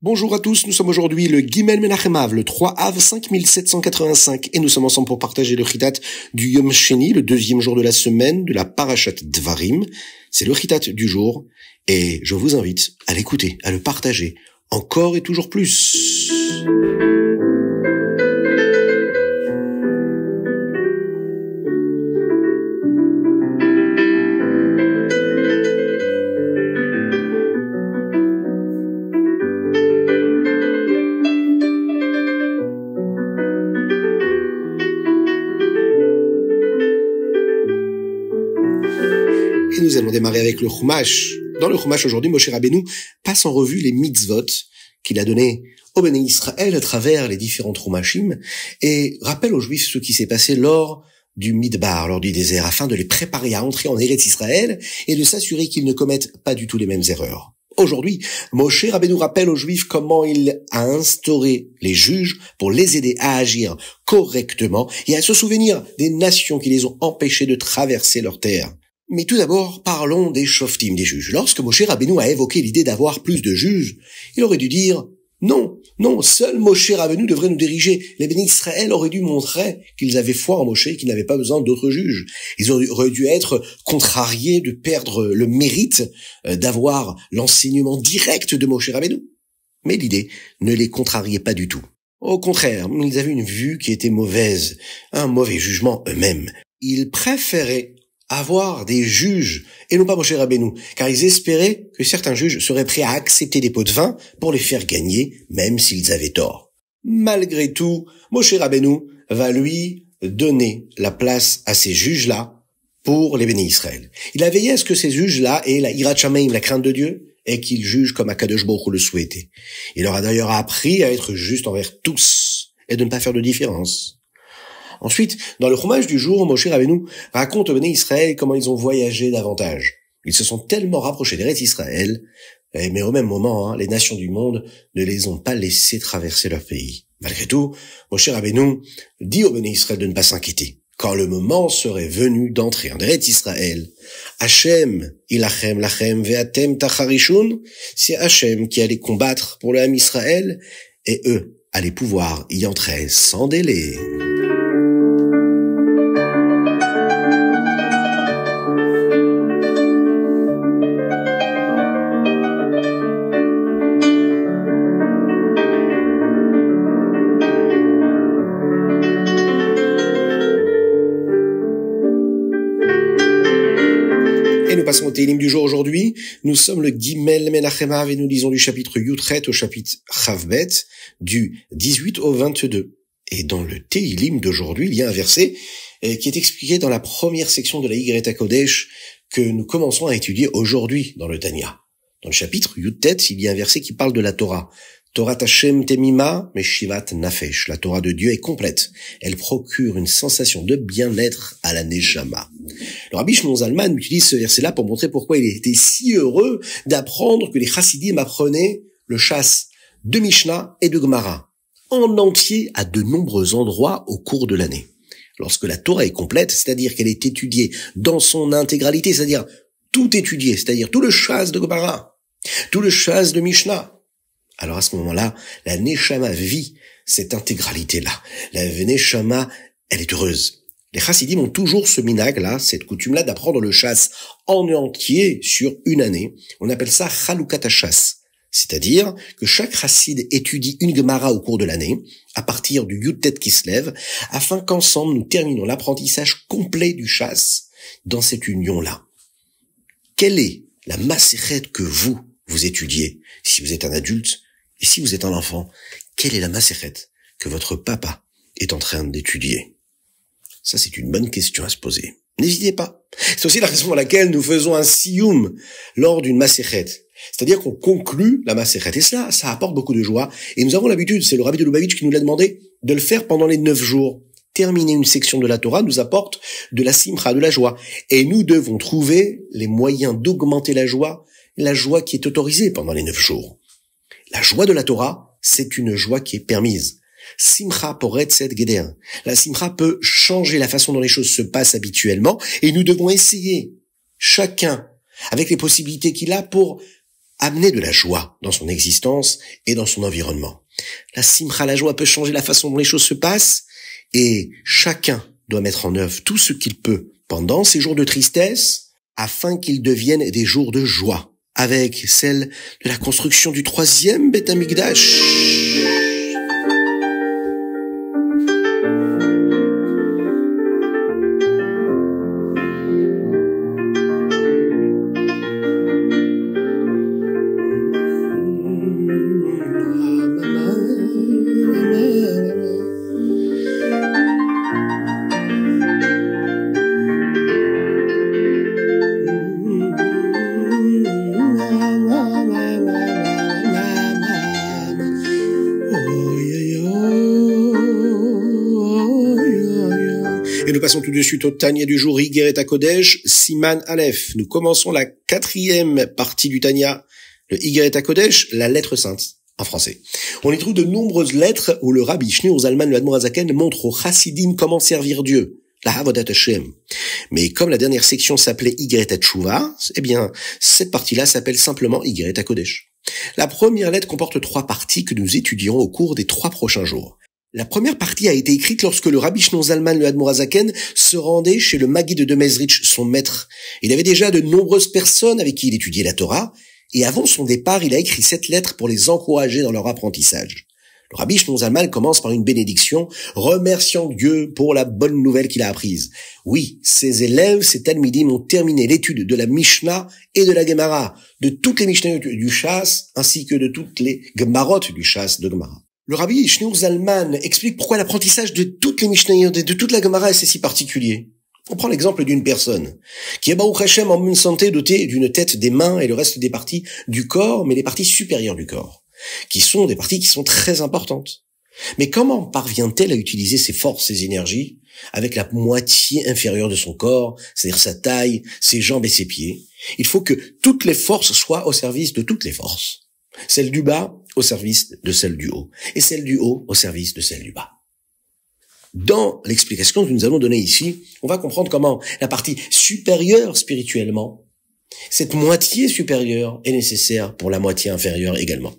Bonjour à tous, nous sommes aujourd'hui le Gimel Menachem Av, le 3 Av 5785, et nous sommes ensemble pour partager le Chitat du Yom Sheni, le deuxième jour de la semaine de la Parashat Dvarim. C'est le Chitat du jour, et je vous invite à l'écouter, à le partager, encore et toujours plus. Et nous allons démarrer avec le Chumash. Dans le Chumash aujourd'hui, Moshe Rabbeinu passe en revue les mitzvot qu'il a donnés au Béné Israël à travers les différents Chumashim et rappelle aux Juifs ce qui s'est passé lors du Midbar, lors du désert, afin de les préparer à entrer en Eretz Israël et de s'assurer qu'ils ne commettent pas du tout les mêmes erreurs. Aujourd'hui, Moshe Rabbeinu rappelle aux Juifs comment il a instauré les juges pour les aider à agir correctement et à se souvenir des nations qui les ont empêchés de traverser leur terre. Mais tout d'abord, parlons des shoftim, des juges. Lorsque Moshe Rabbeinu a évoqué l'idée d'avoir plus de juges, il aurait dû dire non, seul Moshe Rabbeinu devrait nous diriger. Les bénis Israël auraient dû montrer qu'ils avaient foi en Moshe et qu'ils n'avaient pas besoin d'autres juges. Ils auraient dû être contrariés de perdre le mérite d'avoir l'enseignement direct de Moshe Rabbeinu. Mais l'idée ne les contrariait pas du tout. Au contraire, ils avaient une vue qui était mauvaise, un mauvais jugement eux-mêmes. Ils préféraient avoir des juges, et non pas Moshe Rabbeinu, car ils espéraient que certains juges seraient prêts à accepter des pots de vin pour les faire gagner, même s'ils avaient tort. Malgré tout, Moshe Rabbeinu va lui donner la place à ces juges-là pour les bénis Israël. Il a veillé à ce que ces juges-là aient la hirat shamayim, la crainte de Dieu, et qu'ils jugent comme Akadosh Baruch Hu le souhaitait. Il leur a d'ailleurs appris à être juste envers tous, et de ne pas faire de différence. Ensuite, dans le Chumash du jour, Moshe Rabbeinu raconte aux Béné Israël comment ils ont voyagé davantage. Ils se sont tellement rapprochés d'Eretz Israël, mais au même moment, les nations du monde ne les ont pas laissés traverser leur pays. Malgré tout, Moshe Rabbeinu dit aux Béné Israël de ne pas s'inquiéter. Quand le moment serait venu d'entrer en Eretz Israël, Hachem ilachem lachem ve'atem tacharishun, c'est Hachem qui allait combattre pour le Ham Israël, et eux allaient pouvoir y entrer sans délai. Et nous passons au Télim du jour aujourd'hui. Nous sommes le Gimel Menachem Av et nous lisons du chapitre Yutret au chapitre Chavbet, du 18 au 22. Et dans le Télim d'aujourd'hui, il y a un verset qui est expliqué dans la première section de la Yigret HaKodesh que nous commençons à étudier aujourd'hui dans le Tanya. Dans le chapitre Yutet, il y a un verset qui parle de la Torah. Torah Hashem temima meshivat nafesh. La Torah de Dieu est complète. Elle procure une sensation de bien-être à la neshama. Le Rabbi Shimon Zalman utilise ce verset-là pour montrer pourquoi il était si heureux d'apprendre que les chassidim apprenaient le chasse de Mishnah et de Gemara en entier à de nombreux endroits au cours de l'année. Lorsque la Torah est complète, c'est-à-dire qu'elle est étudiée dans son intégralité, c'est-à-dire tout étudié, c'est-à-dire tout le chasse de Gemara, tout le chasse de Mishnah, alors à ce moment-là, la Neshama vit cette intégralité-là. La Neshama, elle est heureuse. Les chassidim ont toujours ce minhag-là, cette coutume-là d'apprendre le chasse en entier sur une année. On appelle ça Chalukat HaShas. C'est-à-dire que chaque chassid étudie une Gemara au cours de l'année, à partir du Yutet qui se lève, afin qu'ensemble nous terminons l'apprentissage complet du chasse dans cette union-là. Quelle est la Masechet que vous étudiez, si vous êtes un adulte, et si vous êtes un enfant, quelle est la Masechet que votre papa est en train d'étudier? Ça, c'est une bonne question à se poser. N'hésitez pas. C'est aussi la raison pour laquelle nous faisons un siyum lors d'une Masechet. C'est-à-dire qu'on conclut la Masechet. Et cela, ça apporte beaucoup de joie. Et nous avons l'habitude, c'est le Rabbi de Lubavitch qui nous l'a demandé, de le faire pendant les 9 jours. Terminer une section de la Torah nous apporte de la simcha, de la joie. Et nous devons trouver les moyens d'augmenter la joie qui est autorisée pendant les 9 jours. La joie de la Torah, c'est une joie qui est permise. Simcha poretzet geder. La simcha peut changer la façon dont les choses se passent habituellement et nous devons essayer, chacun, avec les possibilités qu'il a pour amener de la joie dans son existence et dans son environnement. La simcha, la joie peut changer la façon dont les choses se passent et chacun doit mettre en œuvre tout ce qu'il peut pendant ces jours de tristesse afin qu'ils deviennent des jours de joie avec celle de la construction du 3e Beth Amikdash. Et nous passons tout de suite au Tanya du jour, Igeret HaKodesh, Siman Aleph. Nous commençons la 4e partie du Tanya, le Igeret HaKodesh, la lettre sainte, en français. On y trouve de nombreuses lettres où le Rabbi Shneur Zalman, le Admor HaZaken, montre aux Chassidim comment servir Dieu, la Avodat Hashem. Mais comme la dernière section s'appelait Igeret HaTshuva, eh bien, cette partie-là s'appelle simplement Igeret HaKodesh. La première lettre comporte 3 parties que nous étudierons au cours des 3 prochains jours. La première partie a été écrite lorsque le Rabbi Shneur Zalman, le Admor HaZaken, se rendait chez le Maggid de Mezrich, son maître. Il avait déjà de nombreuses personnes avec qui il étudiait la Torah, et avant son départ, il a écrit cette lettre pour les encourager dans leur apprentissage. Le Rabbi Shneur Zalman commence par une bénédiction, remerciant Dieu pour la bonne nouvelle qu'il a apprise. Oui, ses élèves, ses talmidim, ont terminé l'étude de la Mishnah et de la Gemara, de toutes les Mishnayot du Shas, ainsi que de toutes les Gemarot du Shas de Gemara. Le Rabbi Shneur Zalman explique pourquoi l'apprentissage de toutes les Mishnayot et de toute la Gemara est si particulier. On prend l'exemple d'une personne qui est Baruch Hashem en bonne santé, dotée d'une tête, des mains et le reste des parties du corps, mais les parties supérieures du corps, qui sont des parties qui sont très importantes. Mais comment parvient-elle à utiliser ses forces, ses énergies, avec la moitié inférieure de son corps, c'est-à-dire sa taille, ses jambes et ses pieds? Il faut que toutes les forces soient au service de toutes les forces. Celle du bas au service de celle du haut, et celle du haut au service de celle du bas. Dans l'explication que nous allons donner ici, on va comprendre comment la partie supérieure spirituellement, cette moitié supérieure est nécessaire pour la moitié inférieure également.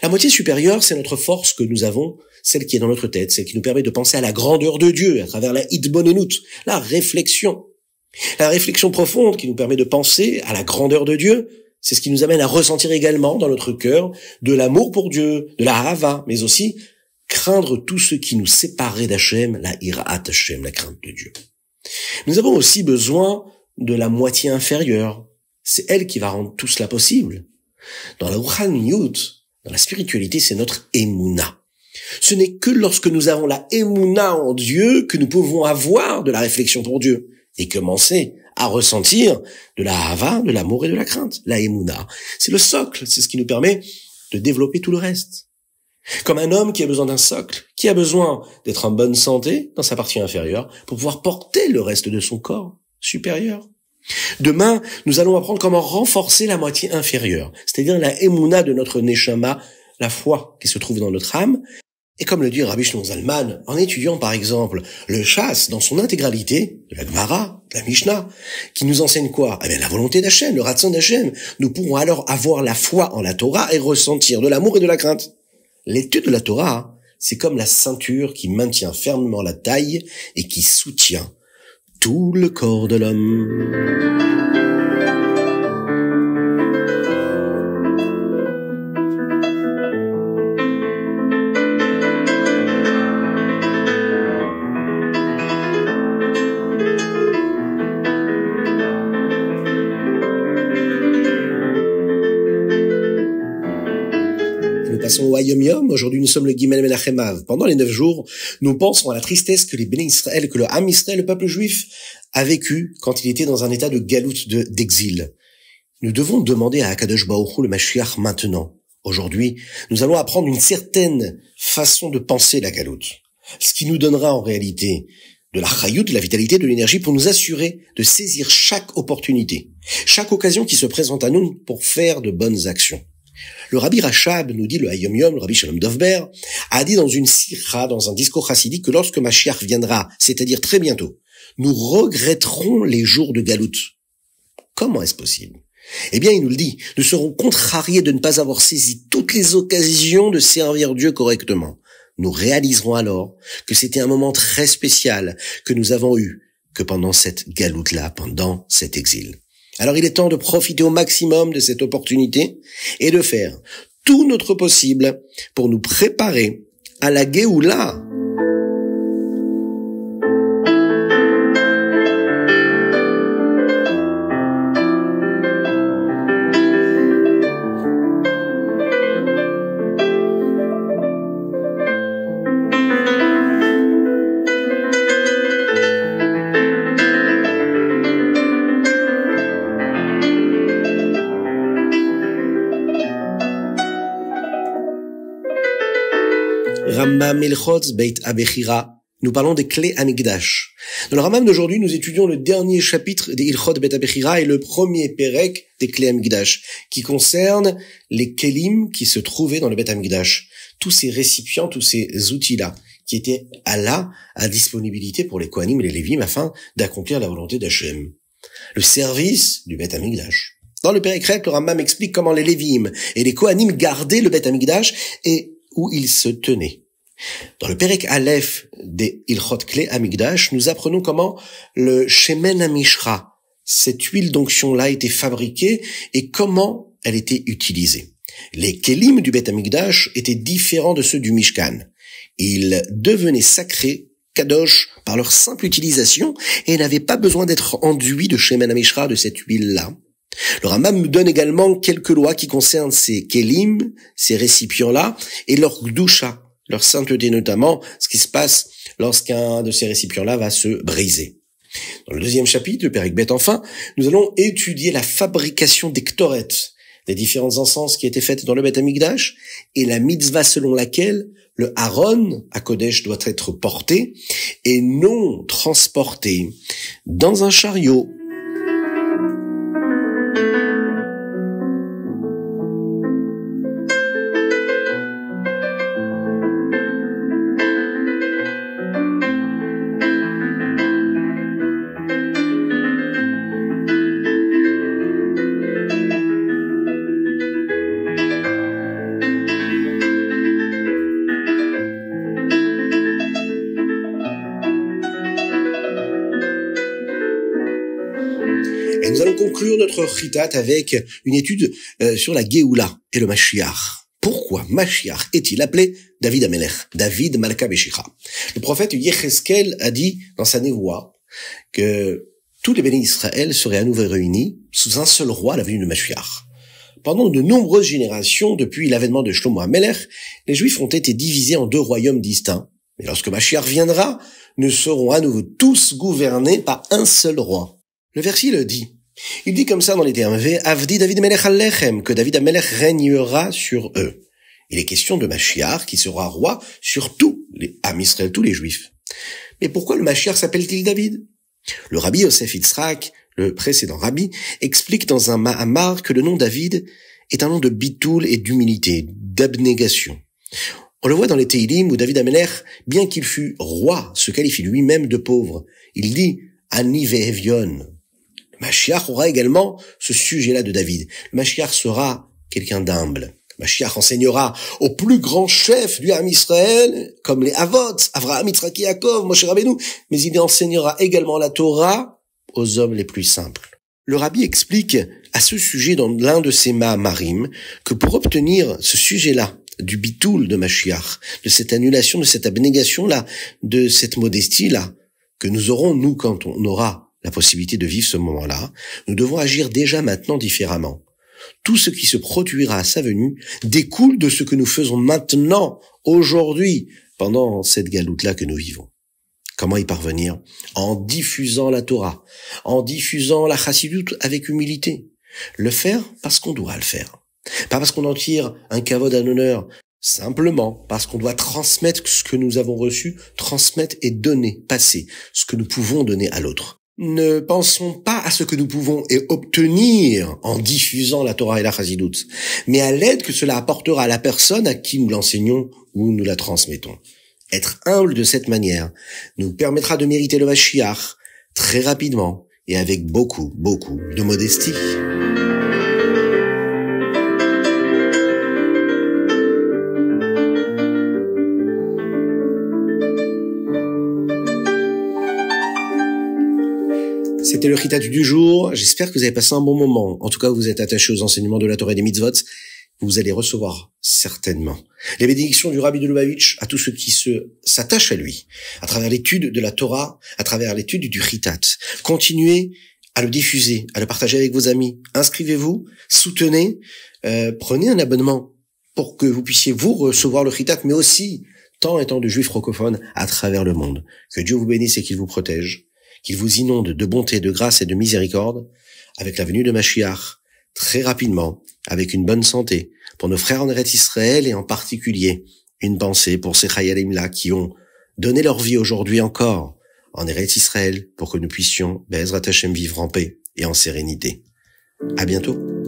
La moitié supérieure, c'est notre force que nous avons, celle qui est dans notre tête, celle qui nous permet de penser à la grandeur de Dieu à travers la hitbonenut, la réflexion. La réflexion profonde qui nous permet de penser à la grandeur de Dieu, c'est ce qui nous amène à ressentir également dans notre cœur de l'amour pour Dieu, de la hava, mais aussi craindre tout ce qui nous séparait d'Hachem, la irat Hashem, la crainte de Dieu. Nous avons aussi besoin de la moitié inférieure. C'est elle qui va rendre tout cela possible. Dans la Ruchaniyut, dans la spiritualité, c'est notre Emouna. Ce n'est que lorsque nous avons la Emouna en Dieu que nous pouvons avoir de la réflexion pour Dieu et commencer à ressentir de la hava, de l'amour et de la crainte. La Emouna, c'est le socle, c'est ce qui nous permet de développer tout le reste. Comme un homme qui a besoin d'un socle, qui a besoin d'être en bonne santé dans sa partie inférieure pour pouvoir porter le reste de son corps supérieur. Demain, nous allons apprendre comment renforcer la moitié inférieure, c'est-à-dire la Emouna de notre Neshama, la foi qui se trouve dans notre âme. Et comme le dit Rabbi Shneur Zalman, en étudiant par exemple le Shas dans son intégralité, de la Gemara, de la Mishnah, qui nous enseigne quoi? Eh bien, la volonté d'Hachem, le Ratzon d'Hachem. Nous pourrons alors avoir la foi en la Torah et ressentir de l'amour et de la crainte. L'étude de la Torah, c'est comme la ceinture qui maintient fermement la taille et qui soutient tout le corps de l'homme. Au Hayom Yom, aujourd'hui nous sommes le Gimel Menachem Av. Pendant les 9 jours, nous pensons à la tristesse que les Béné Israël, que le Ham Israël, le peuple juif, a vécu quand il était dans un état de galoute, d'exil. Nous devons demander à Akadosh Baruch Hu le Mashiach maintenant. Aujourd'hui, nous allons apprendre une certaine façon de penser la galoute. Ce qui nous donnera en réalité de la chayut, de la vitalité, de l'énergie pour nous assurer de saisir chaque opportunité, chaque occasion qui se présente à nous pour faire de bonnes actions. Le Rabbi Rachab nous dit, le Hayom Yom, le Rabbi Shalom Dovber, a dit dans une sikha, dans un discours chassidique, que lorsque Mashiach viendra, c'est-à-dire très bientôt, nous regretterons les jours de galoute. Comment est-ce possible? Eh bien, il nous le dit, nous serons contrariés de ne pas avoir saisi toutes les occasions de servir Dieu correctement. Nous réaliserons alors que c'était un moment très spécial que nous avons eu que pendant cette galoute-là, pendant cet exil. Alors il est temps de profiter au maximum de cette opportunité et de faire tout notre possible pour nous préparer à la Géoula. Rambam Ilchot Beit Abechira. Nous parlons des clés Hamikdash. Dans le Rambam d'aujourd'hui, nous étudions le dernier chapitre des Ilchot Beit Abechira et le premier Pérek des clés Hamikdash, qui concerne les kelim qui se trouvaient dans le Beit Hamikdash. Tous ces récipients, tous ces outils-là, qui étaient à disponibilité pour les Kohanim et les Lévim afin d'accomplir la volonté d'Hachem. Le service du Beit Hamikdash. Dans le Pérek Rek, le Rambam explique comment les Lévim et les Kohanim gardaient le Beit Hamikdash et où ils se tenaient. Dans le Pérek Aleph des Ilchot Klei Hamikdash, nous apprenons comment le Shemen HaMishra, cette huile d'onction-là, était fabriquée et comment elle était utilisée. Les kelim du Beit Hamikdash étaient différents de ceux du Mishkan. Ils devenaient sacrés, kadosh, par leur simple utilisation et n'avaient pas besoin d'être enduits de Shemen HaMishra, de cette huile-là. Le Rambam nous donne également quelques lois qui concernent ces kelim, ces récipients-là, et leur gdusha, leur sainteté, notamment ce qui se passe lorsqu'un de ces récipients-là va se briser. Dans le deuxième chapitre, le Pérek Bet, enfin, nous allons étudier la fabrication des ktoret, des différents encens qui étaient faits dans le Beit Hamikdash, et la mitzvah selon laquelle le Aaron à Kodesh doit être porté et non transporté dans un chariot. Et nous allons conclure notre chitat avec une étude sur la Géoula et le Mashiach. Pourquoi Mashiach est-il appelé David Amelech, David Malka Beshicha? Le prophète Yecheskel a dit dans sa névoie que tous les bénis d'Israël seraient à nouveau réunis sous un seul roi à la venue de Mashiach. Pendant de nombreuses générations, depuis l'avènement de Shlomo HaMelech, les Juifs ont été divisés en deux royaumes distincts. Mais lorsque Mashiach viendra, nous serons à nouveau tous gouvernés par un seul roi. Le verset le dit. Il dit comme ça dans les termes Avdi David Melech Alechem, que David Amelech régnera sur eux. Il est question de Mashiach qui sera roi sur tous les Am Israël, tous les Juifs. Mais pourquoi le Mashiach s'appelle-t-il David? Le rabbi Yosef Yitzhak, le précédent rabbi, explique dans un Mahamar que le nom David est un nom de bitoul et d'humilité, d'abnégation. On le voit dans les Teilim où David Amelech, bien qu'il fût roi, se qualifie lui-même de pauvre. Il dit Ani ve'evion. Le Mashiach aura également ce sujet-là de David. Le Mashiach sera quelqu'un d'humble. Le Mashiach enseignera aux plus grands chefs du Ham Israël, comme les Avot, Avraham, Yitzhak, Yaakov, Moshe Rabbeinu, mais il enseignera également la Torah aux hommes les plus simples. Le rabbi explique à ce sujet dans l'un de ses Mahamarim que pour obtenir ce sujet-là, du bitoul de Mashiach, de cette annulation, de cette abnégation-là, de cette modestie-là, que nous aurons, nous, quand on aura la possibilité de vivre ce moment-là, nous devons agir déjà maintenant différemment. Tout ce qui se produira à sa venue découle de ce que nous faisons maintenant, aujourd'hui, pendant cette galoute-là que nous vivons. Comment y parvenir? En diffusant la Torah, en diffusant la chassidoute avec humilité. Le faire parce qu'on doit le faire. Pas parce qu'on en tire un kavod, un honneur, simplement parce qu'on doit transmettre ce que nous avons reçu, transmettre et donner, passer ce que nous pouvons donner à l'autre. Ne pensons pas à ce que nous pouvons et obtenir en diffusant la Torah et la chassidoute, mais à l'aide que cela apportera à la personne à qui nous l'enseignons ou nous la transmettons. Être humble de cette manière nous permettra de mériter le Mashiach très rapidement et avec beaucoup de modestie. C'était le Ritat du jour. J'espère que vous avez passé un bon moment. En tout cas, vous êtes attachés aux enseignements de la Torah et des mitzvot. Vous allez recevoir certainement les bénédictions du Rabbi de Lubavitch à tous ceux qui s'attachent à lui, à travers l'étude de la Torah, à travers l'étude du Ritat. Continuez à le diffuser, à le partager avec vos amis. Inscrivez-vous, soutenez, prenez un abonnement pour que vous puissiez vous recevoir le Ritat, mais aussi tant et tant de juifs francophones à travers le monde. Que Dieu vous bénisse et qu'il vous protège, qu'il vous inonde de bonté, de grâce et de miséricorde, avec la venue de Mashiach, très rapidement, avec une bonne santé, pour nos frères en Eretz Israël et en particulier une pensée pour ces Chayalim-là qui ont donné leur vie aujourd'hui encore en Eretz Israël pour que nous puissions, Be'ezrat Hashem, vivre en paix et en sérénité. À bientôt.